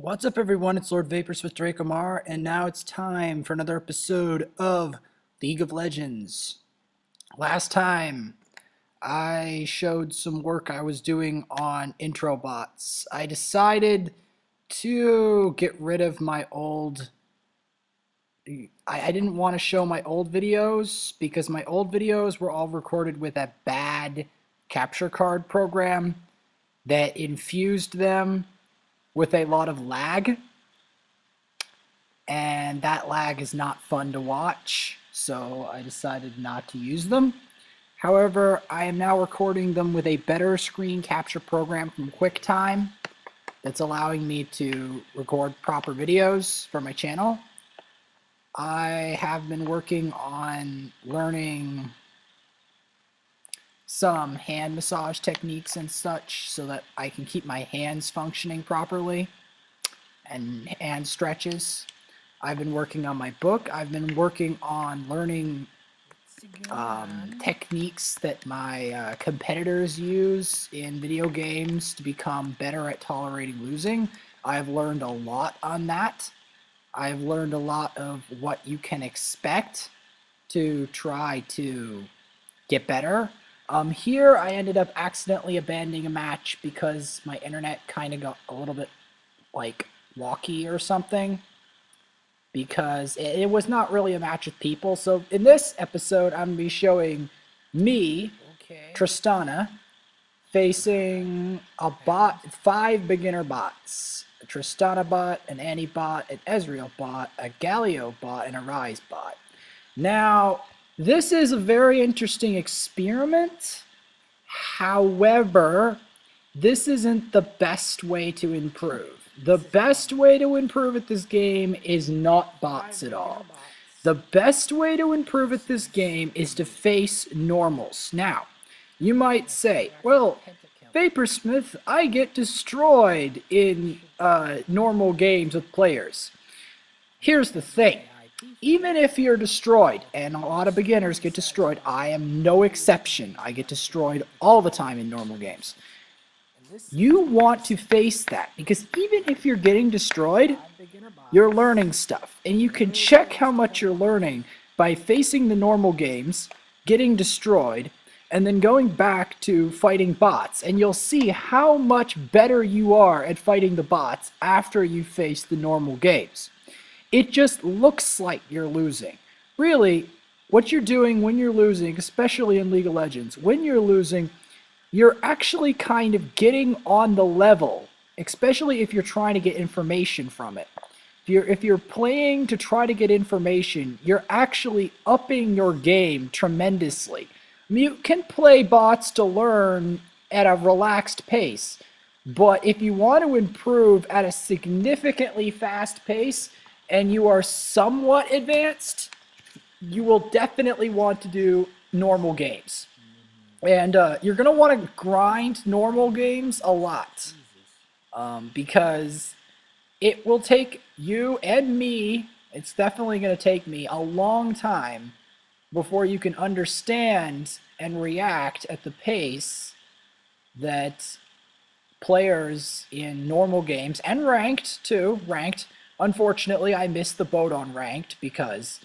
What's up, everyone? It's Lord Vapors with Dracomar, and now it's time for another episode of League of Legends. Last time, I showed some work I was doing on intro bots. I decided to get rid of my old... I didn't want to show my old videos because my old videos were all recorded with a bad capture card program that infused them with a lot of lag, and that lag is not fun to watch, so I decided not to use them. However, I am now recording them with a better screen capture program from QuickTime that's allowing me to record proper videos for my channel. I have been working on learning some hand massage techniques and such so that I can keep my hands functioning properly, and hand stretches. I've been working on my book. I've been working on learning techniques that my competitors use in video games to become better at tolerating losing. I've learned a lot on that. I've learned a lot of what you can expect to try to get better. Here I ended up accidentally abandoning a match because my internet kind of got a little bit like walkie or something, because it was not really a match with people. So in this episode, I'm going to be showing me, Tristana, facing a bot, 5 beginner bots. A Tristana bot, an Annie bot, an Ezreal bot, a Galio bot, and a Ryze bot. Now, this is a very interesting experiment. However, this isn't the best way to improve. The best way to improve at this game is not bots at all. The best way to improve at this game is to face normals. Now, you might say, well, Vaporsmith, I get destroyed in normal games with players. Here's the thing. Even if you're destroyed, and a lot of beginners get destroyed, I am no exception. I get destroyed all the time in normal games. You want to face that, because even if you're getting destroyed, you're learning stuff. And you can check how much you're learning by facing the normal games, getting destroyed, and then going back to fighting bots. And you'll see how much better you are at fighting the bots after you face the normal games. It just looks like you're losing. Really, what you're doing when you're losing, especially in League of Legends, when you're losing, you're actually kind of getting on the level, especially if you're trying to get information from it. If you're playing to try to get information, you're actually upping your game tremendously. I mean, you can play bots to learn at a relaxed pace, but if you want to improve at a significantly fast pace and you are somewhat advanced, you will definitely want to do normal games. And you're going to want to grind normal games a lot, because it will take you and me, it's definitely going to take me a long time before you can understand and react at the pace that players in normal games, and ranked too, unfortunately I missed the boat on ranked because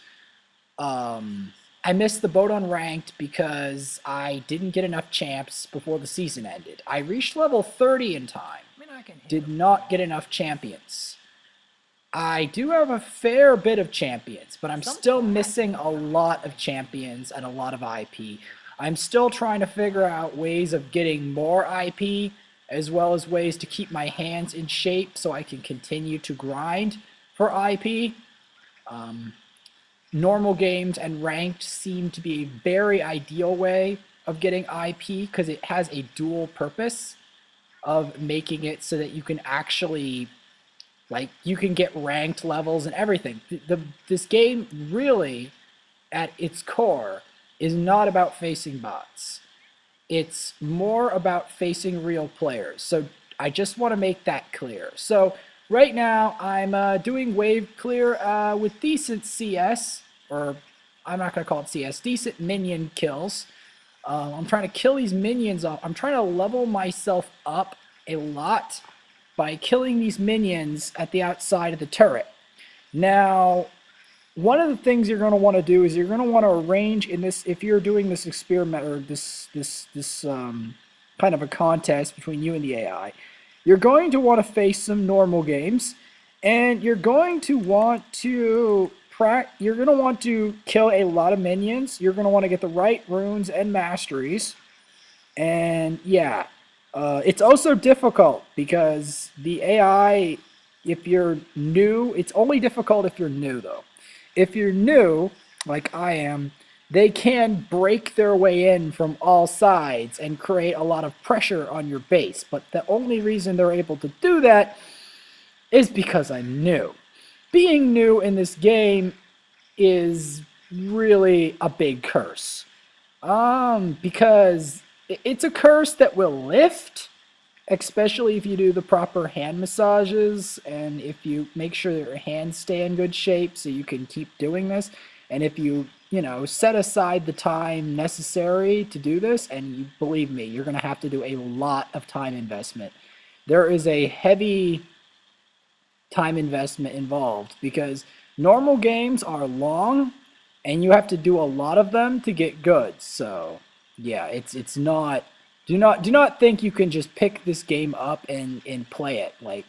I didn't get enough champs before the season ended. I reached level 30 in time. Did not get enough champions. I do have a fair bit of champions, but I'm still missing a lot of champions and a lot of IP. I'm still trying to figure out ways of getting more IP, as well as ways to keep my hands in shape so I can continue to grind for IP. Normal games and ranked seem to be a very ideal way of getting IP, because it has a dual purpose of making it so that you can actually, like, you can get ranked levels and everything. This game really, at its core, is not about facing bots. It's more about facing real players. So I just want to make that clear. So right now I'm doing wave clear with decent CS, or I'm not going to call it CS, decent minion kills. I'm trying to kill these minions off. I'm trying to level myself up a lot by killing these minions at the outside of the turret. Now, one of the things you're going to want to do is you're going to want to arrange in this, if you're doing this experiment or this kind of a contest between you and the AI, you're going to want to face some normal games, and you're going to want to kill a lot of minions. You're going to want to get the right runes and masteries. And yeah, it's also difficult because the AI, if you're new, it's only difficult if you're new though. If you're new, like I am, they can break their way in from all sides and create a lot of pressure on your base. But the only reason they're able to do that is because I'm new. Being new in this game is really a big curse. Because it's a curse that will lift, especially if you do the proper hand massages and if you make sure that your hands stay in good shape so you can keep doing this. And if you set aside the time necessary to do this, and you, believe me, you're going to have to do a lot of time investment. There is a heavy time investment involved because normal games are long and you have to do a lot of them to get good. So yeah, it's not, do not think you can just pick this game up and play it like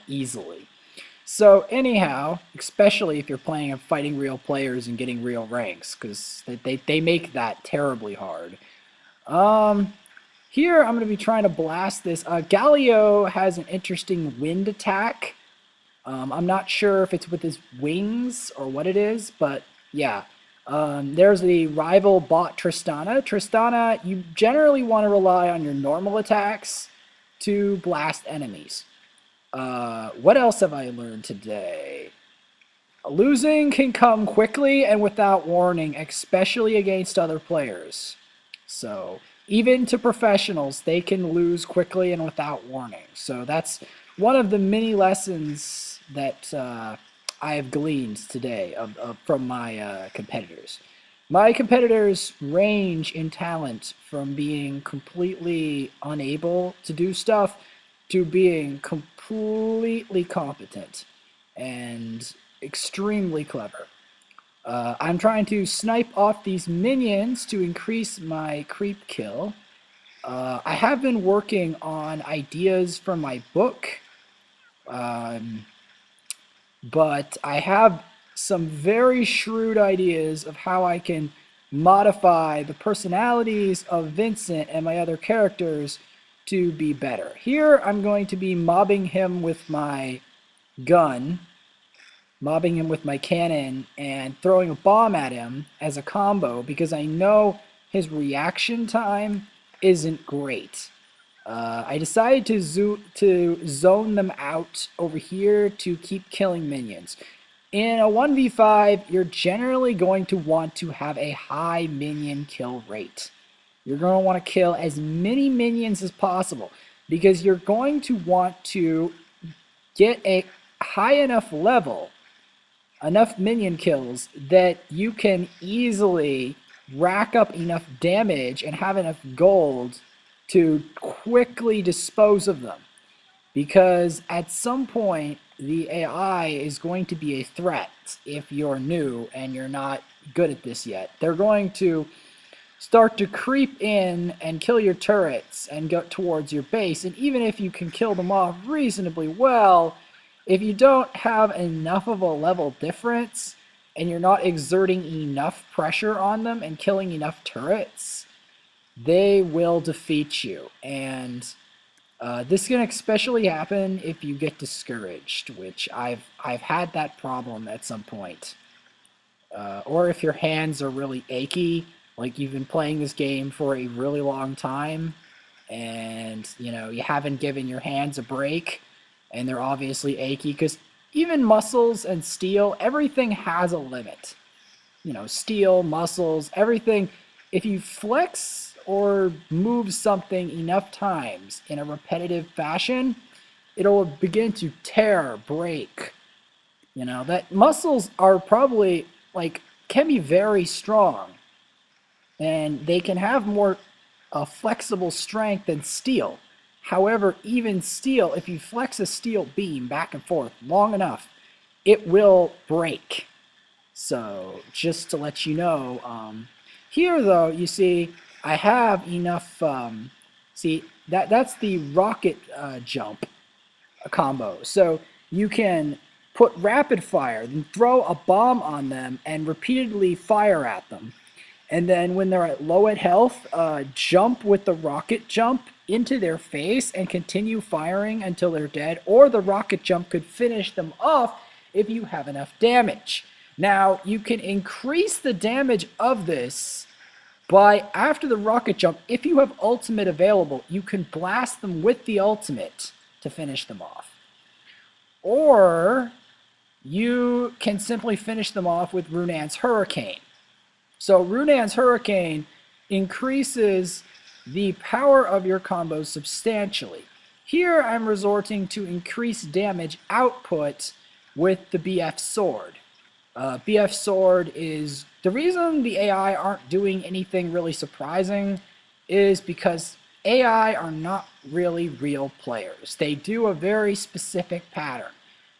easily. So anyhow, especially if you're playing and fighting real players and getting real ranks, because they make that terribly hard. Um, Here I'm going to be trying to blast this. Galio has an interesting wind attack. I'm not sure if it's with his wings or what it is, but yeah. There's the rival bot Tristana. Tristana, you generally want to rely on your normal attacks to blast enemies. What else have I learned today? Losing can come quickly and without warning, especially against other players. So, even to professionals, they can lose quickly and without warning. So, that's one of the many lessons that I have gleaned today from my competitors. My competitors range in talent from being completely unable to do stuff to being completely competent and extremely clever. I'm trying to snipe off these minions to increase my creep kill. I have been working on ideas for my book, um, but I have some very shrewd ideas of how I can modify the personalities of Vincent and my other characters to be better. Here, I'm going to be mobbing him with my gun, mobbing him with my cannon, and throwing a bomb at him as a combo because I know his reaction time isn't great. I decided to zone them out over here to keep killing minions. In a 1v5, you're generally going to want to have a high minion kill rate. You're going to want to kill as many minions as possible because you're going to want to get a high enough level, enough minion kills that you can easily rack up enough damage and have enough gold to quickly dispose of them. Because at some point, the AI is going to be a threat if you're new and you're not good at this yet. They're going to start to creep in and kill your turrets and go towards your base. And even if you can kill them off reasonably well, if you don't have enough of a level difference and you're not exerting enough pressure on them and killing enough turrets, they will defeat you. And this can especially happen if you get discouraged, which I've had that problem at some point. Or if your hands are really achy, like you've been playing this game for a really long time, and you haven't given your hands a break, and they're obviously achy, because even muscles and steel, everything has a limit. Steel, muscles, everything. If you flex or move something enough times in a repetitive fashion, it'll begin to tear, break. That muscles are probably can be very strong, and they can have more flexible strength than steel. However, even steel, if you flex a steel beam back and forth long enough, it will break. So just to let you know, here though, you see, I have enough, see, that's the rocket jump combo. So you can put rapid fire, then throw a bomb on them and repeatedly fire at them. And then when they're at low at health, jump with the rocket jump into their face and continue firing until they're dead. Or the rocket jump could finish them off if you have enough damage. Now, you can increase the damage of this by, after the rocket jump, if you have ultimate available, you can blast them with the ultimate to finish them off. Or you can simply finish them off with Runan's Hurricane. So Runan's Hurricane increases the power of your combos substantially. Here I'm resorting to increase damage output with the BF Sword. BF Sword is, the reason the AI aren't doing anything really surprising is because AI are not really real players. They do a very specific pattern.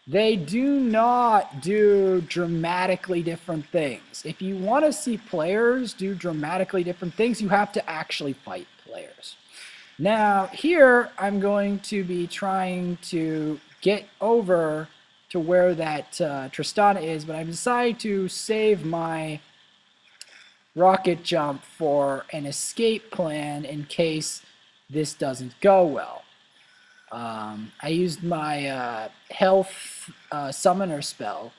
They do not do dramatically different things. If you want to see players do dramatically different things, you have to actually fight players. Now, here I'm going to be trying to get over to where that Tristana is, but I've decided to save my rocket jump for an escape plan in case this doesn't go well. I used my health summoner spell.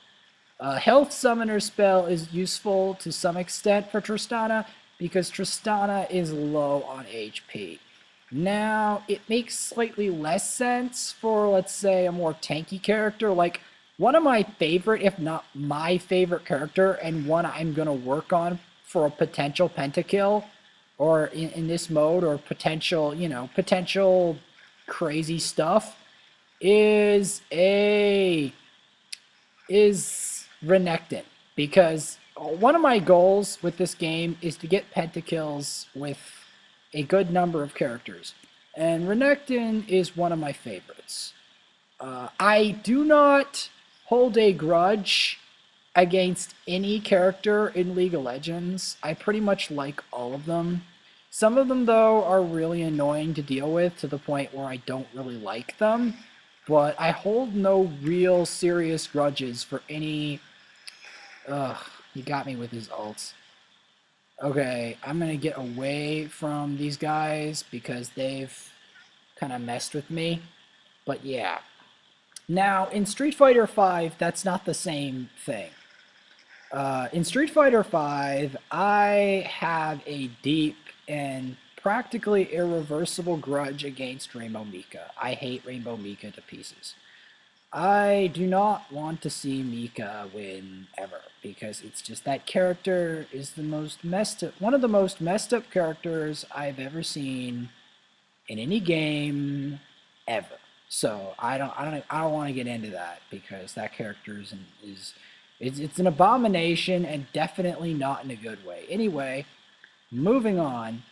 Health summoner spell is useful to some extent for Tristana because Tristana is low on HP. Now, it makes slightly less sense for, let's say, a more tanky character. Like, one of my favorite, if not my favorite character, and one I'm going to work on for a potential pentakill, or in this mode, or potential, you know, potential crazy stuff, is Renekton. Because one of my goals with this game is to get pentakills with a good number of characters. And Renekton is one of my favorites. I do not hold a grudge against any character in League of Legends. I pretty much like all of them. Some of them, though, are really annoying to deal with to the point where I don't really like them. But I hold no real serious grudges for any... Ugh, he got me with his ults. Okay, I'm going to get away from these guys because they've kind of messed with me. But yeah. Now, in Street Fighter V, that's not the same thing. In Street Fighter V, I have a deep and practically irreversible grudge against Rainbow Mika. I hate Rainbow Mika to pieces. I do not want to see Mika win ever because it's just that character is the most messed up, one of the most messed up characters I've ever seen in any game ever. So I don't want to get into that because that character it's an abomination and definitely not in a good way. Anyway, moving on,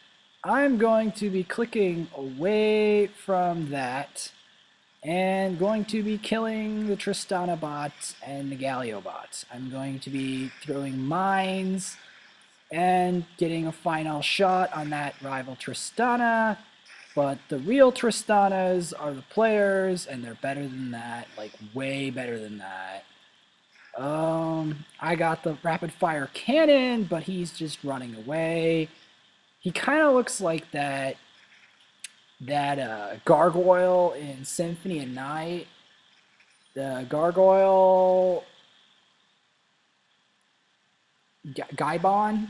I'm going to be clicking away from that and going to be killing the Tristana bots and the Galio bots. I'm going to be throwing mines and getting a final shot on that rival Tristana. But the real Tristanas are the players, and they're better than that, like way better than that. I got the rapid fire cannon, but he's just running away. He kind of looks like that gargoyle in Symphony of Night. The gargoyle Gaibon.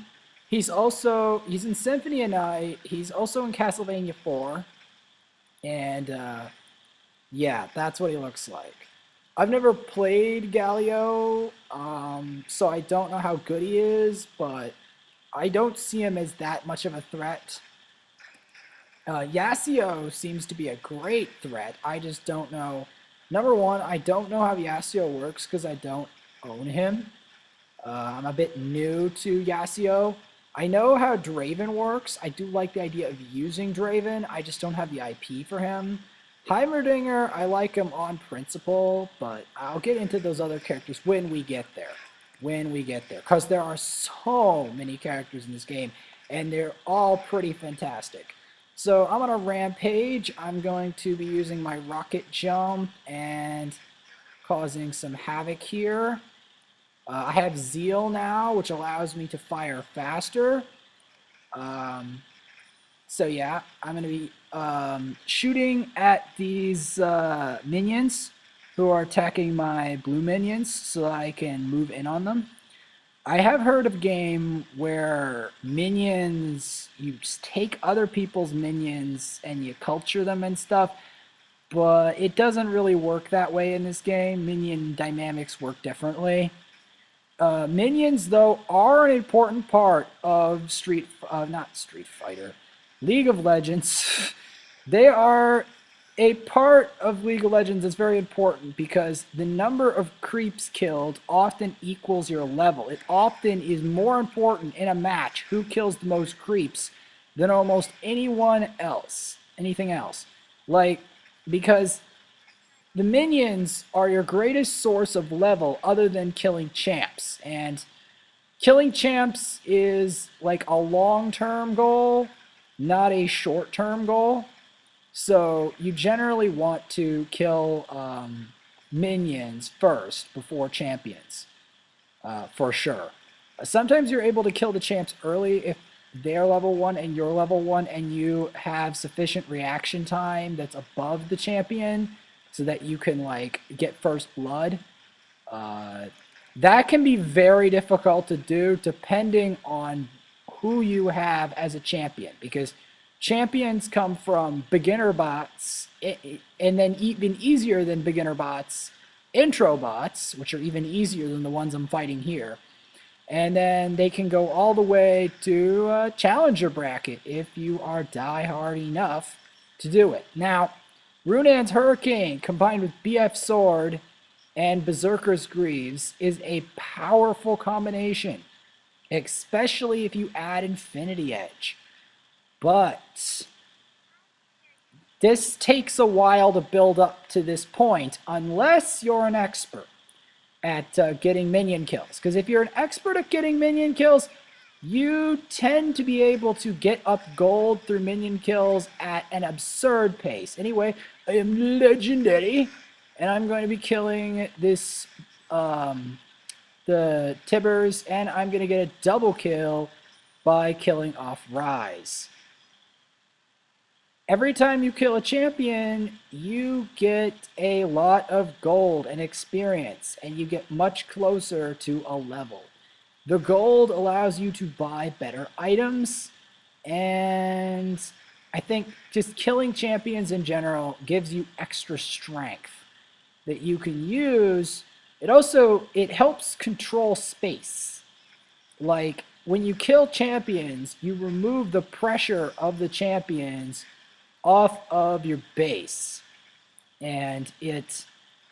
He's in Symphony of Night. He's also in Castlevania 4. And yeah, that's what he looks like. I've never played Galio, so I don't know how good he is, but I don't see him as that much of a threat. Yasuo seems to be a great threat. I just don't know. Number one, I don't know how Yasuo works because I don't own him. I'm a bit new to Yasuo. I know how Draven works. I do like the idea of using Draven. I just don't have the IP for him. Heimerdinger, I like him on principle, but I'll get into those other characters when we get there. When we get there. Because there are so many characters in this game, and they're all pretty fantastic. So I'm going to Rampage. I'm going to be using my Rocket Jump and causing some havoc here. I have Zeal now, which allows me to fire faster. So yeah, I'm going to be shooting at these minions who are attacking my blue minions so I can move in on them. I have heard of a game where minions, you just take other people's minions and you culture them and stuff, but it doesn't really work that way in this game. Minion dynamics work differently. Minions, though, are an important part of not Street Fighter, League of Legends. They are a part of League of Legends that's very important because the number of creeps killed often equals your level. It often is more important in a match who kills the most creeps than almost anything else. Like, because the minions are your greatest source of level other than killing champs. And killing champs is like a long-term goal, not a short-term goal. So you generally want to kill minions first before champions, for sure. Sometimes you're able to kill the champs early if they're level 1 and you're level 1 and you have sufficient reaction time that's above the champion so that you can like get first blood. That can be very difficult to do depending on who you have as a champion, because champions come from beginner bots, and then even easier than beginner bots, intro bots, which are even easier than the ones I'm fighting here. And then they can go all the way to a challenger bracket if you are die-hard enough to do it. Now, Runan's Hurricane combined with BF Sword and Berserker's Greaves is a powerful combination, especially if you add Infinity Edge. But this takes a while to build up to this point unless you're an expert at getting minion kills. Because if you're an expert at getting minion kills, you tend to be able to get up gold through minion kills at an absurd pace. Anyway, I am legendary, and I'm going to be killing this, the Tibbers, and I'm going to get a double kill by killing off Rise. Every time you kill a champion, you get a lot of gold and experience, and you get much closer to a level. The gold allows you to buy better items, and I think just killing champions in general gives you extra strength that you can use. It helps control space. Like, when you kill champions, you remove the pressure of the champions off of your base, and it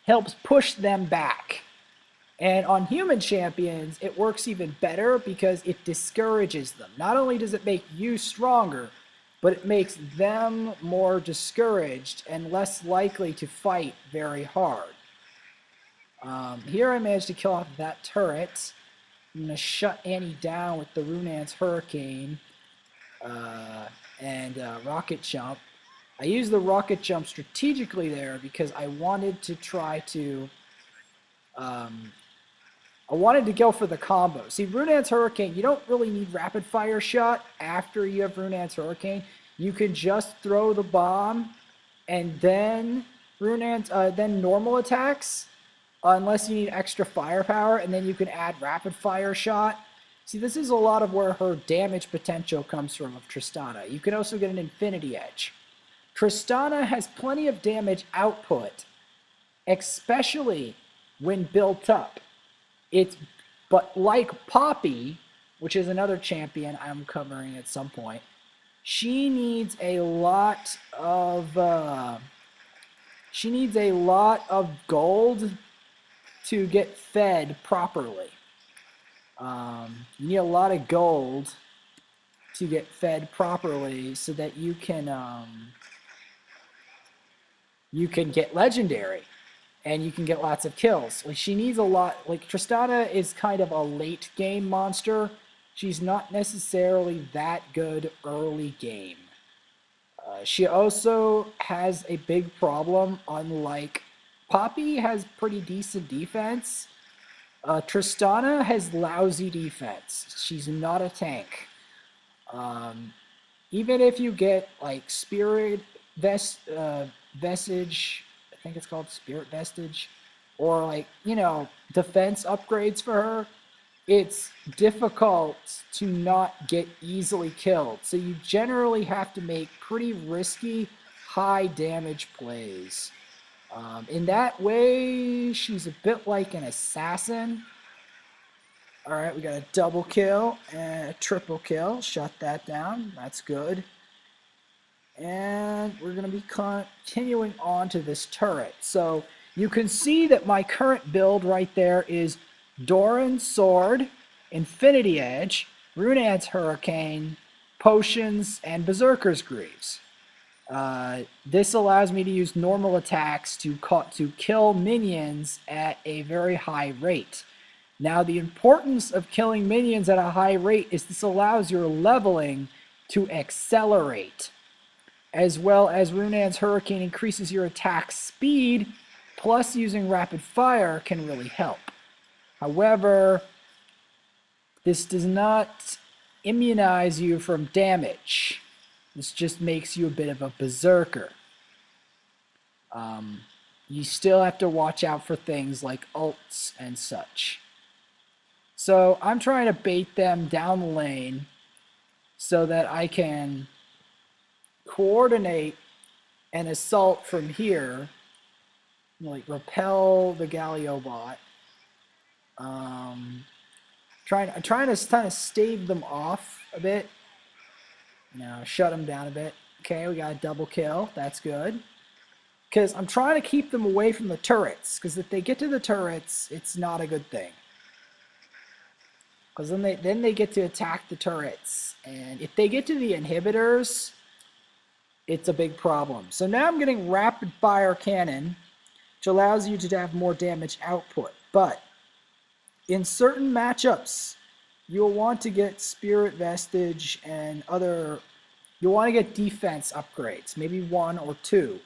helps push them back. And on human champions, it works even better because it discourages them. Not only does it make you stronger, but it makes them more discouraged and less likely to fight very hard. Here I managed to kill off that turret. I'm going to shut Annie down with the Runan's Hurricane and Rocket Jump. I used the Rocket Jump strategically there because I wanted to try to... I wanted to go for the combo. See, Runan's Hurricane, you don't really need Rapid Fire Shot after you have Runan's Hurricane. You can just throw the bomb and then then normal attacks, unless you need extra firepower, and then you can add Rapid Fire Shot. See, this is a lot of where her damage potential comes from of Tristana. You can also get an Infinity Edge. Tristana has plenty of damage output, especially when built up. But like Poppy, which is another champion I'm covering at some point, she needs a lot of gold to get fed properly. You need a lot of gold to get fed properly so that you can get legendary and you can get lots of kills. Like, she needs a lot. Like, Tristana is kind of a late game monster. She's not necessarily that good early game. She also has a big problem. Unlike Poppy has pretty decent defense, Tristana has lousy defense. She's not a tank. Even if you get like Spirit Vestige, I think it's called Spirit Vestige, or like, defense upgrades for her, it's difficult to not get easily killed. So you generally have to make pretty risky, high damage plays. In that way, she's a bit like an assassin. All right, we got a double kill and a triple kill. Shut that down. That's good. And we're going to be continuing on to this turret. So you can see that my current build right there is Doran's Sword, Infinity Edge, Runan's Hurricane, Potions, and Berserker's Greaves. This allows me to use normal attacks to kill minions at a very high rate. Now, the importance of killing minions at a high rate is this allows your leveling to accelerate, as well as Runan's Hurricane increases your attack speed, plus using rapid fire can really help. However, this does not immunize you from damage. This just makes you a bit of a berserker. You still have to watch out for things like ults and such. So I'm trying to bait them down the lane so that I can coordinate an assault from here, like repel the Galio bot. Trying to kind of stave them off a bit. Shut them down a bit. Okay, we got a double kill. That's good. Because I'm trying to keep them away from the turrets. Because if they get to the turrets, it's not a good thing. Because then they get to attack the turrets. And if they get to the inhibitors, it's a big problem. So now I'm getting rapid fire cannon, which allows you to have more damage output. But in certain matchups, you'll want to get Spirit Vestige and you'll want to get defense upgrades, maybe 1 or 2,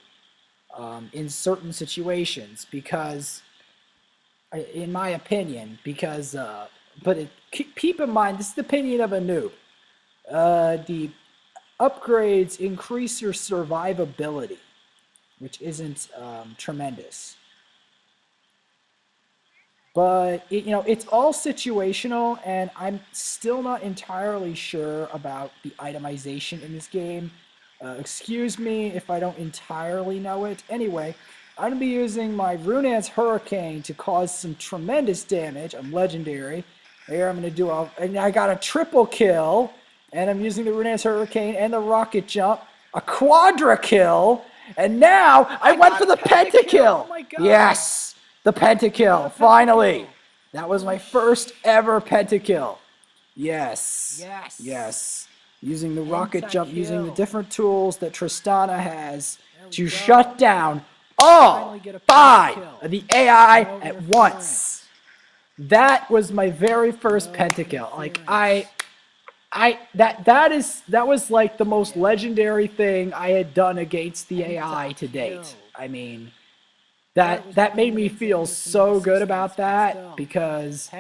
in certain situations, because, in my opinion, keep in mind, this is the opinion of a noob. The upgrades increase your survivability, which isn't tremendous. But, it's all situational, and I'm still not entirely sure about the itemization in this game. Excuse me if I don't entirely know it. Anyway, I'm going to be using my Runan's Hurricane to cause some tremendous damage. I'm legendary. Here I'm going to do and I got a triple kill, and I'm using the Runan's Hurricane and the rocket jump. A quadra kill, and now I went for the pentakill. Oh my God. Yes! The pentakill, finally! That was my first ever pentakill. Yes. Yes. Yes. Using the rocket jump, using the different tools that Tristana has to shut down all 5 of the AI at once. That was my very first pentakill. Like, that was like the most legendary thing I had done against the AI to date. I mean, that made me feel so good about that, because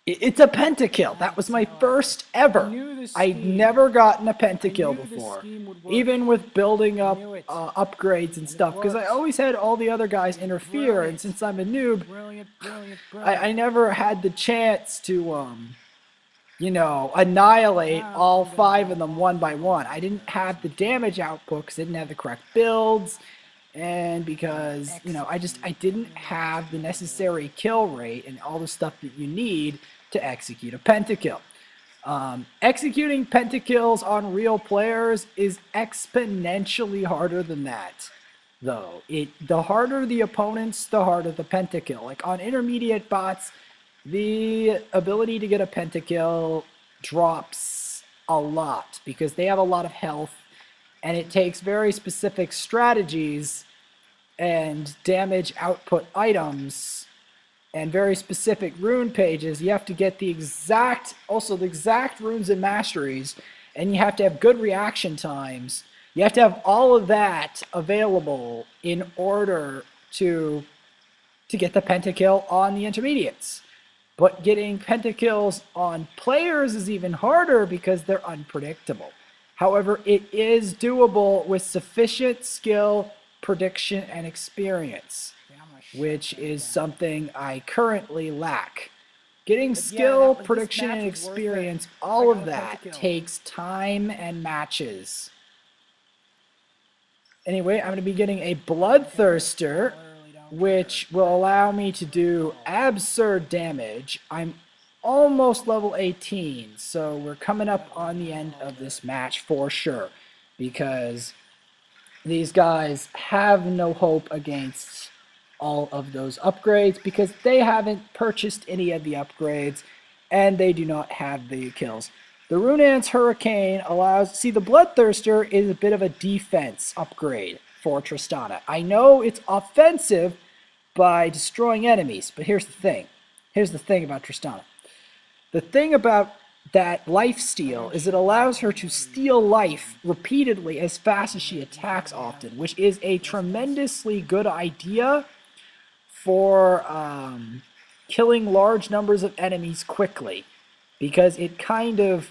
it's a pentakill. That was my first ever. I'd never gotten a pentakill before, even with building up upgrades and stuff, because I always had all the other guys interfere, and since I'm a noob, I never had the chance to annihilate all 5 of them one by one. I didn't have the damage output because I didn't have the correct builds. And because, I didn't have the necessary kill rate and all the stuff that you need to execute a pentakill. Executing pentakills on real players is exponentially harder than that, though. The harder the opponents, the harder the pentakill. Like, on intermediate bots, the ability to get a pentakill drops a lot because they have a lot of health, and it takes very specific strategies and damage output items and very specific rune pages. You have to get the exact runes and masteries, and you have to have good reaction times. You have to have all of that available in order to get the pentakill on the intermediates. But getting pentakills on players is even harder because they're unpredictable. However, it is doable with sufficient skill, prediction, and experience, which is something I currently lack. Getting skill, prediction, and experience, all of that takes time and matches. Anyway, I'm going to be getting a Bloodthirster, which will allow me to do absurd damage. I'm almost level 18, so we're coming up on the end of this match for sure, because these guys have no hope against all of those upgrades because they haven't purchased any of the upgrades and they do not have the kills. The Runaan's Hurricane allows... See, the Bloodthirster is a bit of a defense upgrade for Tristana. I know it's offensive by destroying enemies, but here's the thing. Here's the thing about Tristana. The thing about that life steal is it allows her to steal life repeatedly as fast as she attacks often, which is a tremendously good idea for killing large numbers of enemies quickly, because it kind of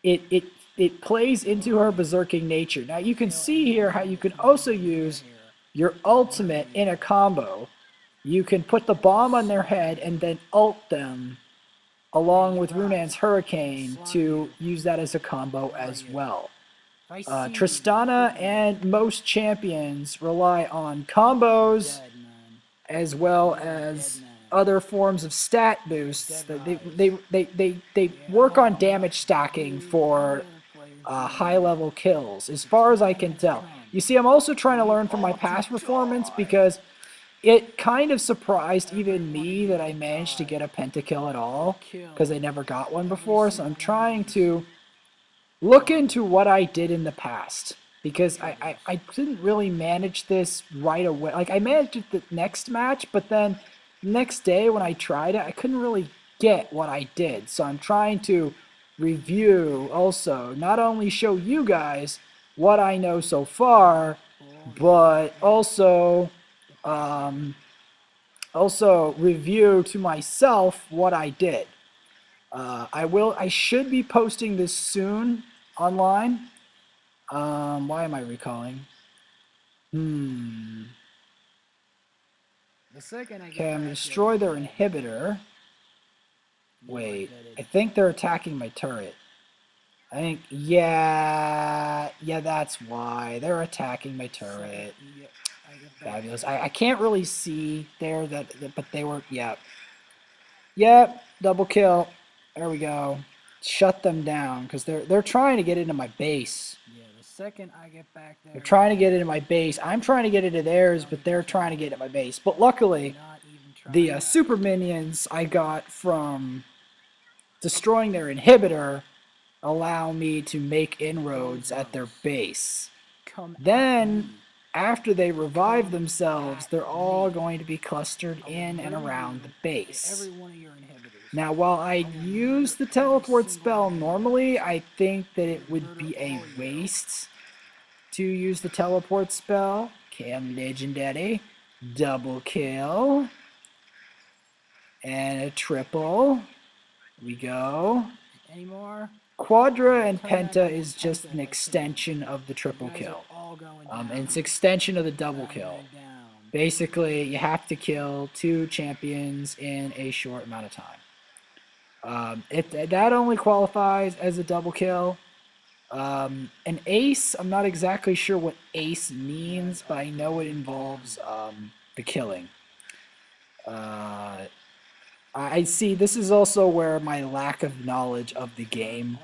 it plays into her berserking nature. Now you can see here how you can also use your ultimate in a combo. You can put the bomb on their head and then ult them along with Runaan's Hurricane to use that as a combo as well. Tristana and most champions rely on combos as well as other forms of stat boosts. They work on damage stacking for high-level kills, as far as I can tell. You see, I'm also trying to learn from my past performance because it kind of surprised even me that I managed to get a pentakill at all, because I never got one before. So I'm trying to look into what I did in the past, because I didn't really manage this right away. Like, I managed it the next match, but then the next day when I tried it, I couldn't really get what I did. So I'm trying to review also, not only show you guys what I know so far, but also review to myself what I did. I should be posting this soon online. Why am I recalling? Okay, I'm gonna destroy their inhibitor. Wait, I think they're attacking my turret. I think, yeah, that's why. They're attacking my turret. Fabulous. I can't really see there, but they were, yeah. Yep, double kill. There we go. Shut them down, because they're trying to get into my base. Yeah, the second I get back there... They're trying to get into my base. I'm trying to get into theirs, but they're trying to get into my base. But luckily, the super minions I got from destroying their inhibitor allow me to make inroads at their base. Then, after they revive themselves, they're all going to be clustered in and around the base. Now, while I use the teleport spell normally, I think that it would be a waste to use the teleport spell. Okay, I'm legendary. Double kill. And a triple. Here we go. Any more? Quadra and Penta is just an extension of the triple kill. And it's extension of the double kill. Basically, you have to kill 2 champions in a short amount of time. That only qualifies as a double kill. An ace, I'm not exactly sure what ace means, but I know it involves the killing. I see, this is also where my lack of knowledge of the game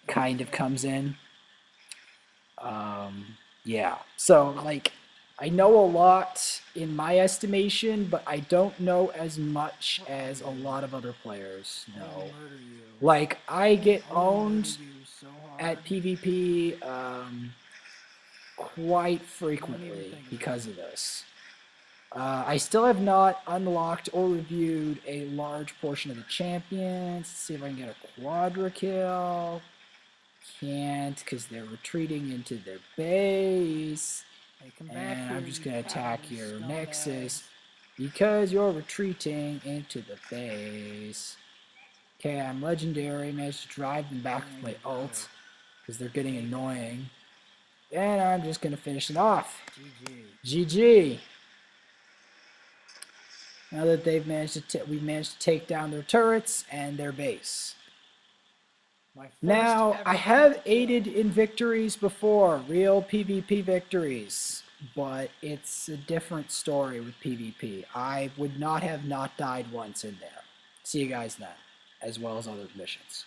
kind of comes in. Yeah, so, like, I know a lot in my estimation, but I don't know as much as a lot of other players know. Like, I get owned at PvP quite frequently because of this. I still have not unlocked or reviewed a large portion of the champions. Let's see if I can get a quadra kill. Can't, because they're retreating into their base. And I'm just going to attack your Nexus because you're retreating into the base. Okay, I'm legendary. Managed to drive them back with my ult because they're getting annoying. And I'm just going to finish it off. GG. Now that we've managed to take down their turrets and their base. Now, I have aided in victories before, real PvP victories, but it's a different story with PvP. I would not have not died once in there. See you guys then, as well as other missions.